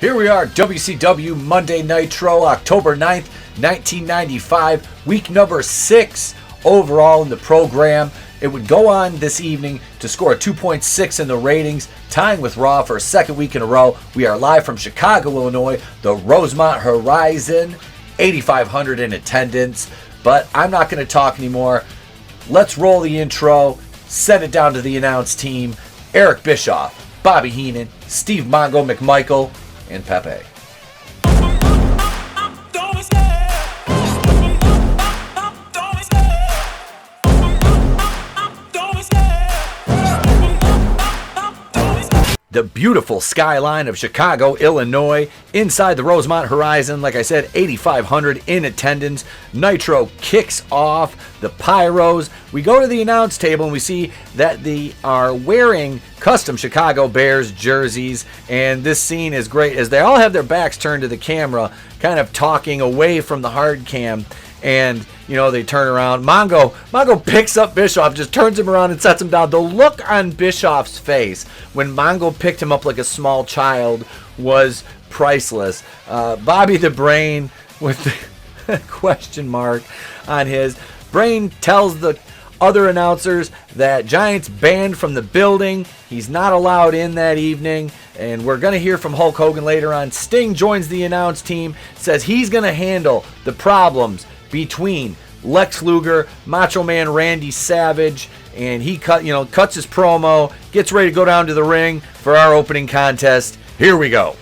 Here we are, WCW Monday Nitro, October 9th, 1995, week number 6 overall in the program. It would go on this evening to score a 2.6 in the ratings, tying with Raw for a second week in a row. We are live from Chicago, Illinois, the Rosemont Horizon, 8,500 in attendance. But I'm not going to talk anymore. Let's roll the intro, send it down to the announce team. Eric Bischoff, Bobby Heenan, Steve Mongo McMichael, and Pepe. The beautiful skyline of Chicago, Illinois, inside the Rosemont Horizon. Like I said, 8,500 in attendance. Nitro kicks off. The Pyros. We go to the announce table and we see that they are wearing custom Chicago Bears jerseys. And this scene is great as they all have their backs turned to the camera, kind of talking away from the hard cam. And, you know, they turn around. Mongo picks up Bischoff, just turns him around and sets him down. The look on Bischoff's face when Mongo picked him up like a small child was priceless. Bobby the Brain with the question mark on his. Brain tells the other announcers that Giant's banned from the building. He's not allowed in that evening. And we're going to hear from Hulk Hogan later on. Sting joins the announce team, says he's going to handle the problems between Lex Luger, Macho Man Randy Savage, and he cuts his promo, gets ready to go down to the ring for our opening contest. Here we go.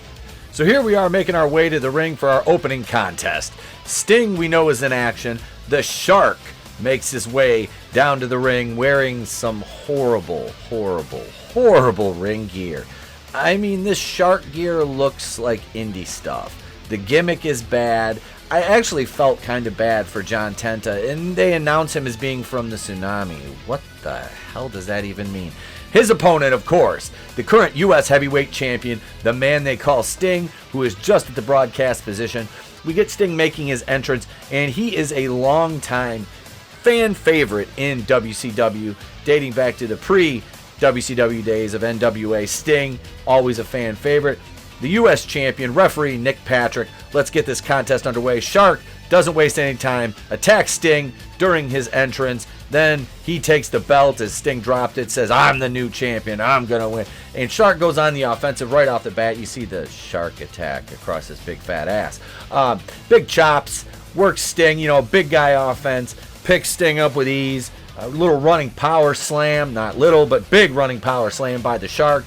So here we are making our way to the ring for our opening contest. Sting we know is in action. The Shark makes his way down to the ring wearing some horrible ring gear. I mean, this Shark gear looks like indie stuff. The gimmick is bad. I actually felt kind of bad for John Tenta, and they announce him as being from the Tsunami. What the hell does that even mean? His opponent, of course, the current U.S. heavyweight champion, the man they call Sting, who is just at the broadcast position. We get Sting making his entrance, and he is a long-time fan favorite in WCW, dating back to the pre-WCW days of NWA. Sting, always a fan favorite. The U.S. champion, referee Nick Patrick. Let's get this contest underway. Shark doesn't waste any time, attacks Sting during his entrance. Then he takes the belt as Sting dropped it, says, I'm the new champion, I'm going to win. And Shark goes on the offensive right off the bat. You see the Shark attack across his big fat ass. Big chops, works Sting, big guy offense, picks Sting up with ease. A little running power slam, not little, but big running power slam by the Shark.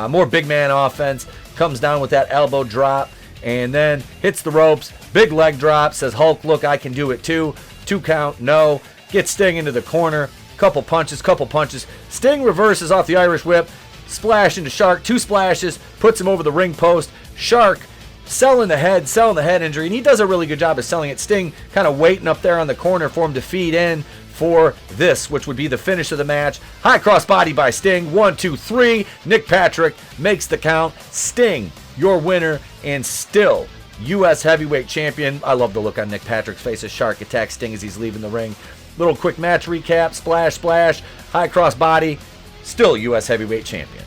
More big man offense. Comes down with that elbow drop and then hits the ropes. Big leg drop. Says Hulk, look, I can do it too. 2 count, no. Gets Sting into the corner. Couple punches. Sting reverses off the Irish whip. Splash into Shark. 2 splashes. Puts him over the ring post. Shark selling the head injury. And he does a really good job of selling it. Sting kind of waiting up there on the corner for him to feed in for this, which would be the finish of the match. High cross body by Sting. 1, 2, 3. Nick Patrick makes the count. Sting, your winner, and still U.S. heavyweight champion. I love the look on Nick Patrick's face as Shark attacks Sting as he's leaving the ring. Little quick match recap. Splash. High cross body. Still U.S. heavyweight champion.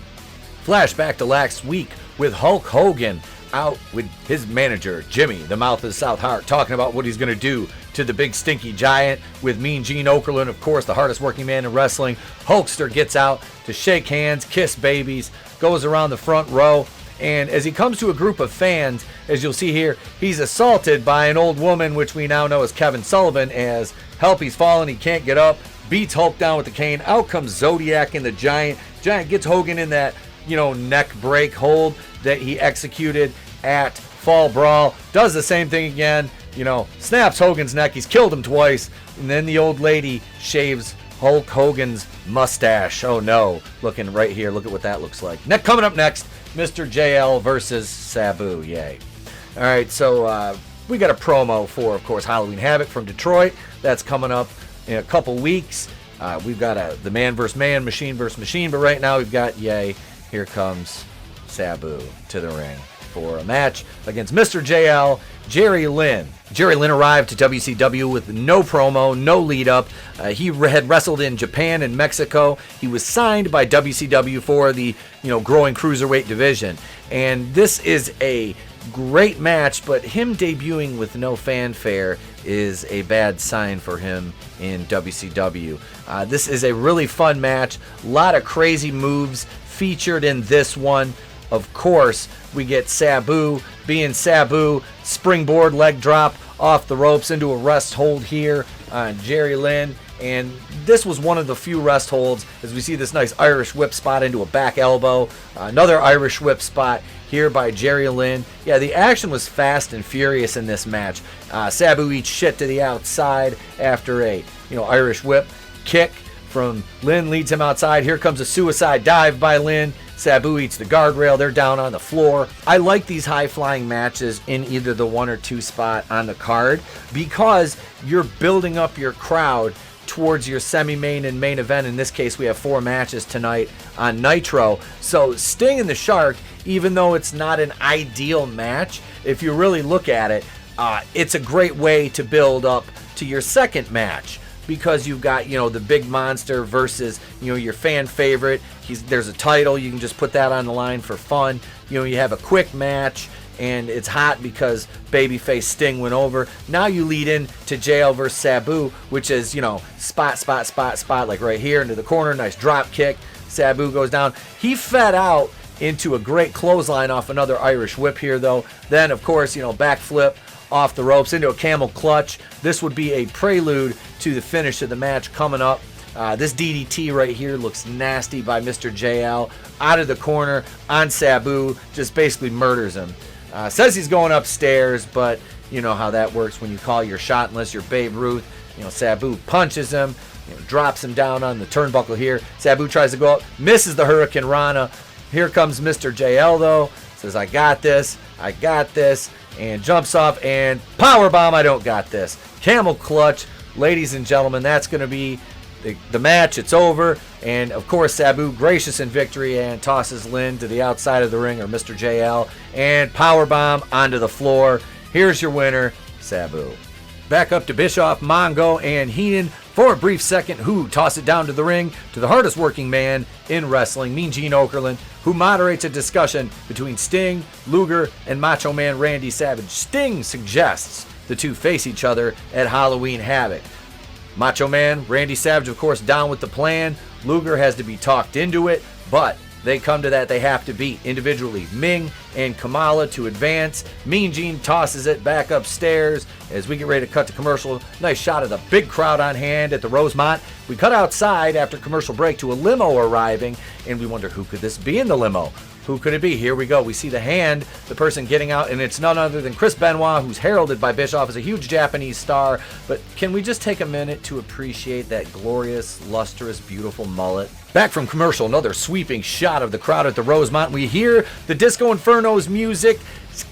Flashback to last week with Hulk Hogan out with his manager, Jimmy, the mouth of the South Heart, talking about what he's going to do to the big stinky giant with Mean Gene Okerlund, of course, the hardest working man in wrestling. Hulkster gets out to shake hands, kiss babies, goes around the front row, and as he comes to a group of fans, as you'll see here, he's assaulted by an old woman, which we now know as Kevin Sullivan, as help, he's fallen, he can't get up, beats Hulk down with the cane. Out comes Zodiac and the Giant. Giant gets Hogan in that, neck break hold that he executed at Fall Brawl. Does the same thing again, snaps Hogan's neck. He's killed him twice. And then the old lady shaves Hulk Hogan's mustache. Oh no, looking right here. Look at what that looks like. Coming up next, Mr. JL versus Sabu. Yay. All right, so we got a promo for, of course, Halloween Havoc from Detroit. That's coming up in a couple weeks. We've got the man versus man, machine versus machine. But right now we've got, here comes Sabu to the ring for a match against Mr. JL, Jerry Lynn. Jerry Lynn arrived to WCW with no promo, no lead up. He had wrestled in Japan and Mexico. He was signed by WCW for the growing cruiserweight division. And this is a great match, but him debuting with no fanfare is a bad sign for him in WCW. This is a really fun match. A lot of crazy moves featured in this one. Of course, we get Sabu being Sabu, springboard leg drop off the ropes into a rest hold here on Jerry Lynn. And this was one of the few rest holds, as we see this nice Irish whip spot into a back elbow. Another Irish whip spot here by Jerry Lynn. Yeah, the action was fast and furious in this match. Sabu eats shit to the outside after a Irish whip kick from Lynn, leads him outside. Here comes a suicide dive by Lynn. Sabu eats the guardrail. They're down on the floor. I like these high-flying matches in either the 1 or 2 spot on the card because you're building up your crowd towards your semi-main and main event. In this case, we have 4 matches tonight on Nitro. So Sting and the Shark, even though it's not an ideal match, if you really look at it, it's a great way to build up to your second match. Because you've got, the big monster versus, your fan favorite. There's a title. You can just put that on the line for fun. You have a quick match, and it's hot because babyface Sting went over. Now you lead in to JL versus Sabu, which is, spot, like right here into the corner. Nice drop kick. Sabu goes down. He fed out into a great clothesline off another Irish whip here, though. Then, of course, backflip off the ropes into a camel clutch. This would be a prelude to the finish of the match coming up. This DDT right here looks nasty by Mr. JL. Out of the corner on Sabu, just basically murders him. Says he's going upstairs, but you know how that works when you call your shot unless you're Babe Ruth. Sabu punches him, drops him down on the turnbuckle here. Sabu tries to go up, misses the Hurricane Rana. Here comes Mr. JL though, says I got this, and jumps off and powerbomb, I don't got this. Camel clutch, ladies and gentlemen, that's going to be the match. It's over, and of course Sabu gracious in victory and tosses Lynn to the outside of the ring, or Mr. JL, and powerbomb onto the floor. Here's your winner, Sabu. Back up to Bischoff, Mongo, and Heenan for a brief second, who toss it down to the ring to the hardest working man in wrestling, Mean Gene Okerlund, who moderates a discussion between Sting, Luger, and Macho Man Randy Savage. Sting suggests the two face each other at Halloween Havoc. Macho Man Randy Savage, of course, down with the plan. Luger has to be talked into it, but they come to that. They have to beat individually Ming and Kamala to advance. Mean Gene tosses it back upstairs as we get ready to cut to commercial. Nice shot of the big crowd on hand at the Rosemont. We cut outside after commercial break to a limo arriving, and we wonder who could this be in the limo. Who could it be? Here we go. We see the hand, the person getting out, and it's none other than Chris Benoit, who's heralded by Bischoff as a huge Japanese star. But can we just take a minute to appreciate that glorious, lustrous, beautiful mullet? Back from commercial, another sweeping shot of the crowd at the Rosemont. We hear the Disco Inferno's music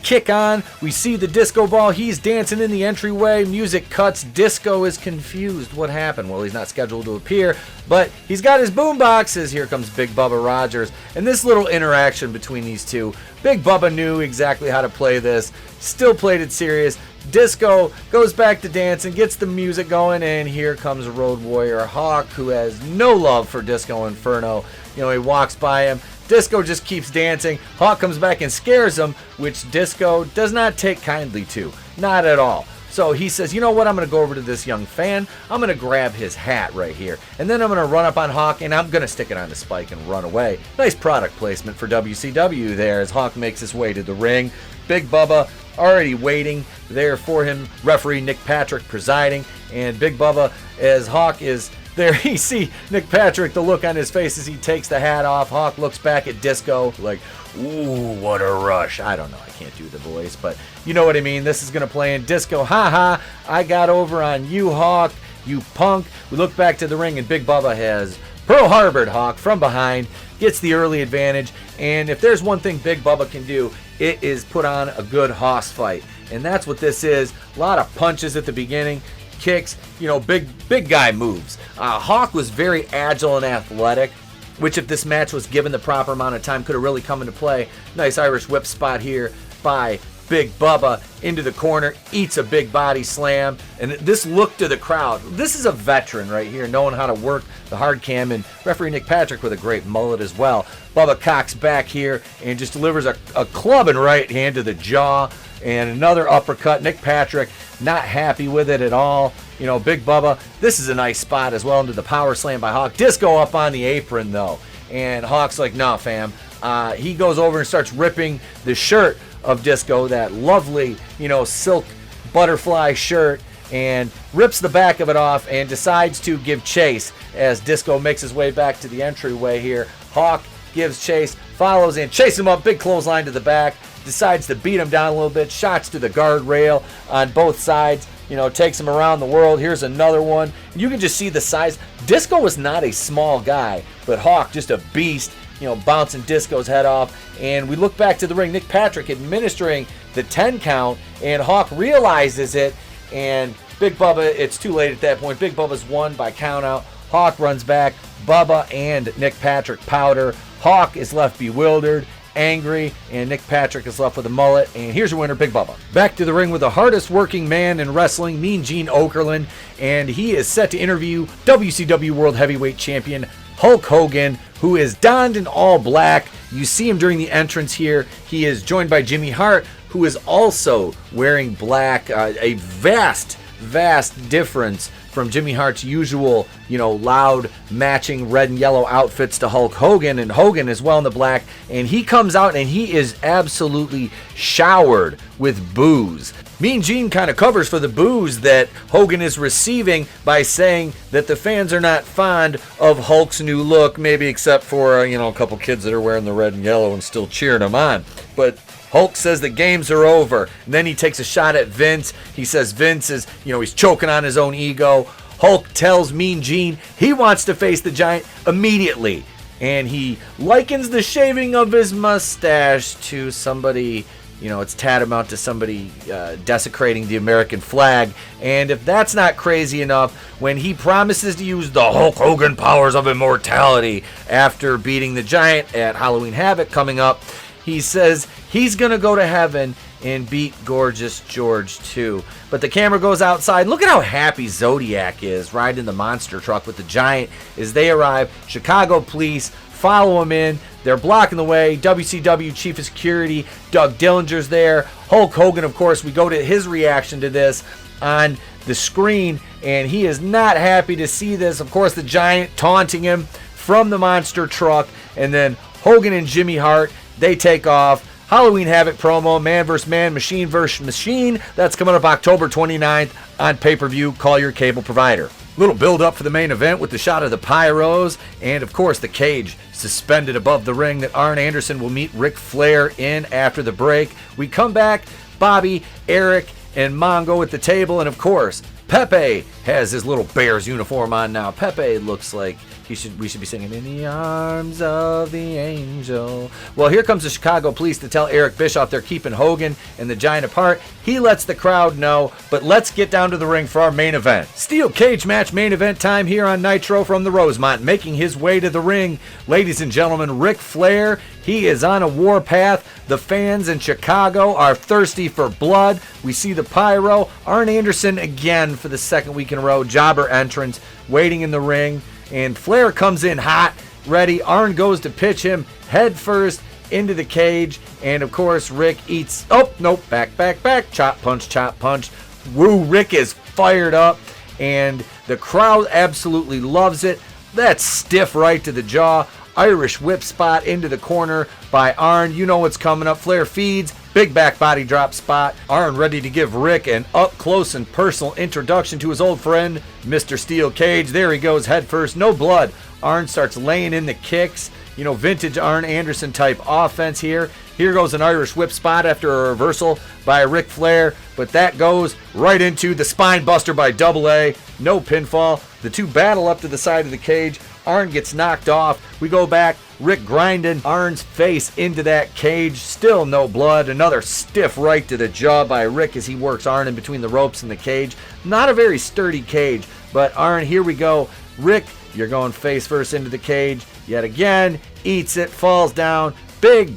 kick on. We see the disco ball. He's dancing in the entryway. Music cuts. Disco is confused. What happened? Well, he's not scheduled to appear, but he's got his boom boxes. Here comes Big Bubba Rogers. And this little interaction between these two. Big Bubba knew exactly how to play this. Still played it serious. Disco goes back to dancing, gets the music going, and here comes Road Warrior Hawk, who has no love for Disco Inferno. He walks by him. Disco just keeps dancing. Hawk comes back and scares him, which Disco does not take kindly to. Not at all. So he says, you know what, I'm going to go over to this young fan. I'm going to grab his hat right here. And then I'm going to run up on Hawk, and I'm going to stick it on the spike and run away. Nice product placement for WCW there as Hawk makes his way to the ring. Big Bubba already waiting there for him. Referee Nick Patrick presiding. And Big Bubba, as Hawk is there, you see Nick Patrick, the look on his face as he takes the hat off. Hawk looks back at Disco like, ooh, what a rush. I don't know, I can't do the voice, but you know what I mean. This is going to play in Disco. Ha, I got over on you, Hawk, you punk. We look back to the ring, and Big Bubba has Pearl Harbored Hawk from behind, gets the early advantage, and if there's one thing Big Bubba can do, it is put on a good hoss fight. And that's what this is. A lot of punches at the beginning, kicks, big guy moves. Hawk was very agile and athletic, which if this match was given the proper amount of time could have really come into play. Nice Irish whip spot here by Big Bubba into the corner, eats a big body slam, and this look to the crowd. This is a veteran right here, knowing how to work the hard cam, and referee Nick Patrick with a great mullet as well. Bubba cocks back here and just delivers a clubbing right hand to the jaw, and another uppercut. Nick Patrick not happy with it at all. You know, Big Bubba, this is a nice spot as well into the power slam by Hawk. Disco up on the apron though, and Hawk's like, nah fam. He goes over and starts ripping the shirt of Disco, that lovely, you know, silk butterfly shirt, and rips the back of it off and decides to give chase as Disco makes his way back to the entryway here. Hawk gives chase, follows in, chases him up, big clothesline to the back, decides to beat him down a little bit, shots to the guardrail on both sides, you know, takes him around the world. Here's another one. You can just see the size. Disco was not a small guy, but Hawk just a beast, you know, bouncing Disco's head off. And we look back to the ring, Nick Patrick administering the 10 count, and Hawk realizes it, and Big Bubba, it's too late at that point. Big Bubba's won by count out. Hawk runs back. Bubba and Nick Patrick powder. Hawk is left bewildered, angry, and Nick Patrick is left with a mullet. And here's your winner, Big Bubba. Back to the ring with the hardest working man in wrestling, Mean Gene Okerlund, and he is set to interview WCW World Heavyweight Champion Hulk Hogan, who is donned in all black. You see him during the entrance here. He is joined by Jimmy Hart, who is also wearing black. A vast difference from Jimmy Hart's usual, you know, loud matching red and yellow outfits to Hulk Hogan, and Hogan is well in the black, and he comes out and he is absolutely showered with booze. Mean Gene kind of covers for the booze that Hogan is receiving by saying that the fans are not fond of Hulk's new look, maybe except for, you know, a couple kids that are wearing the red and yellow and still cheering him on. But Hulk says the games are over. And then he takes a shot at Vince. He says Vince is, you know, he's choking on his own ego. Hulk tells Mean Gene he wants to face the Giant immediately. And he likens the shaving of his mustache to somebody, you know, it's tantamount to somebody desecrating the American flag. And if that's not crazy enough, when he promises to use the Hulk Hogan powers of immortality after beating the Giant at Halloween Havoc coming up, he says he's going to go to heaven and beat Gorgeous George too. But the camera goes outside. Look at how happy Zodiac is riding the monster truck with the Giant as they arrive. Chicago police follow him in. They're blocking the way. WCW Chief of Security Doug Dillinger's there. Hulk Hogan, of course, we go to his reaction to this on the screen, and he is not happy to see this. Of course, the Giant taunting him from the monster truck, and then Hogan and Jimmy Hart, they take off. Halloween Havoc promo, man versus man, machine versus machine. That's coming up October 29th on pay-per-view. Call your cable provider. Little build up for the main event with the shot of the pyros, and of course the cage suspended above the ring that Arn Anderson will meet Ric Flair in after the break. We come back, Bobby, Eric, and Mongo at the table, and of course Pepe has his little Bears uniform on now. Pepe looks like we should be singing "In the Arms of the Angel." Well, here comes the Chicago police to tell Eric Bischoff they're keeping Hogan and the Giant apart. He lets the crowd know, but let's get down to the ring for our main event. Steel cage match main event time here on Nitro from the Rosemont. Making his way to the ring, ladies and gentlemen, Ric Flair. He is on a warpath. The fans in Chicago are thirsty for blood. We see the pyro. Arn Anderson again for the second week in a row. Jobber entrance, waiting in the ring. And Flair comes in hot, ready. Arn goes to pitch him head first into the cage. And of course, Rick eats. Oh, nope. Back. Chop punch. Woo, Rick is fired up. And the crowd absolutely loves it. That stiff right to the jaw. Irish whip spot into the corner by Arn. You know what's coming up. Flair feeds. Big back body drop spot. Arn ready to give Rick an up close and personal introduction to his old friend, Mr. Steel Cage. There he goes head first. No blood. Arn starts laying in the kicks. You know, vintage Arn Anderson type offense here. Here goes an Irish whip spot after a reversal by Ric Flair. But that goes right into the spine buster by Double A. No pinfall. The two battle up to the side of the cage. Arn gets knocked off. We go back. Rick grinding Arn's face into that cage. Still no blood. Another stiff right to the jaw by Rick as he works Arn in between the ropes and the cage. Not a very sturdy cage, but Arn, here we go. Rick, you're going face first into the cage. Yet again, eats it, falls down. Big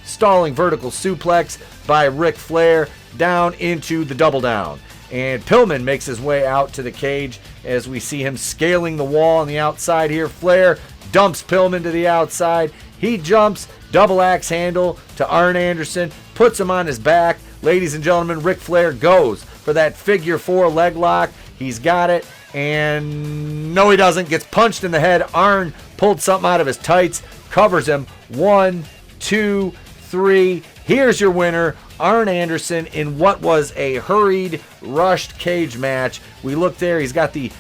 stalling vertical suplex by Ric Flair down into the double down. And Pillman makes his way out to the cage as we see him scaling the wall on the outside here. Flair dumps Pillman to the outside. He jumps, double axe handle to Arn Anderson, puts him on his back. Ladies and gentlemen, Ric Flair goes for that figure 4 leg lock. He's got it, and no, he doesn't. Gets punched in the head. Arn pulled something out of his tights, covers him. 1, 2, 3. Here's your winner, Arn Anderson, in what was a hurried, rushed cage match. We look there. He's got the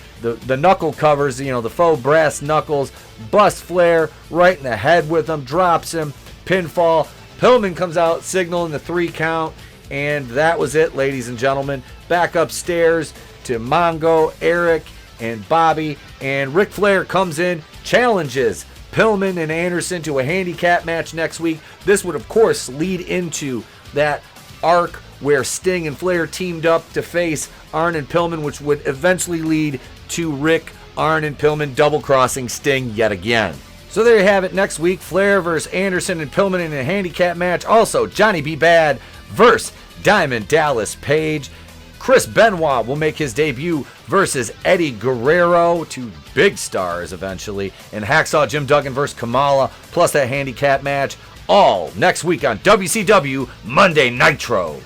knuckle covers, you know, the faux brass knuckles. Busts Flair right in the head with him, drops him, pinfall. Pillman comes out, signaling the 3 count, and that was it, ladies and gentlemen. Back upstairs to Mongo, Eric, and Bobby, and Ric Flair comes in, challenges Pillman and Anderson to a handicap match next week. This would, of course, lead into that arc where Sting and Flair teamed up to face Arn and Pillman, which would eventually lead to Rick, Arn, and Pillman double-crossing Sting yet again. So there you have it. Next week, Flair versus Anderson and Pillman in a handicap match. Also, Johnny B. Bad versus Diamond Dallas Page. Chris Benoit will make his debut versus Eddie Guerrero, 2 big stars eventually. And Hacksaw Jim Duggan versus Kamala, plus that handicap match. All next week on WCW Monday Nitro.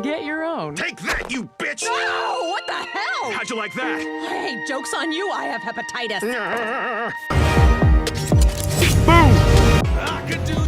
Get your own. Take that, you bitch! No! What the hell? How'd you like that? Hey, joke's on you. I have hepatitis. Boom! I could do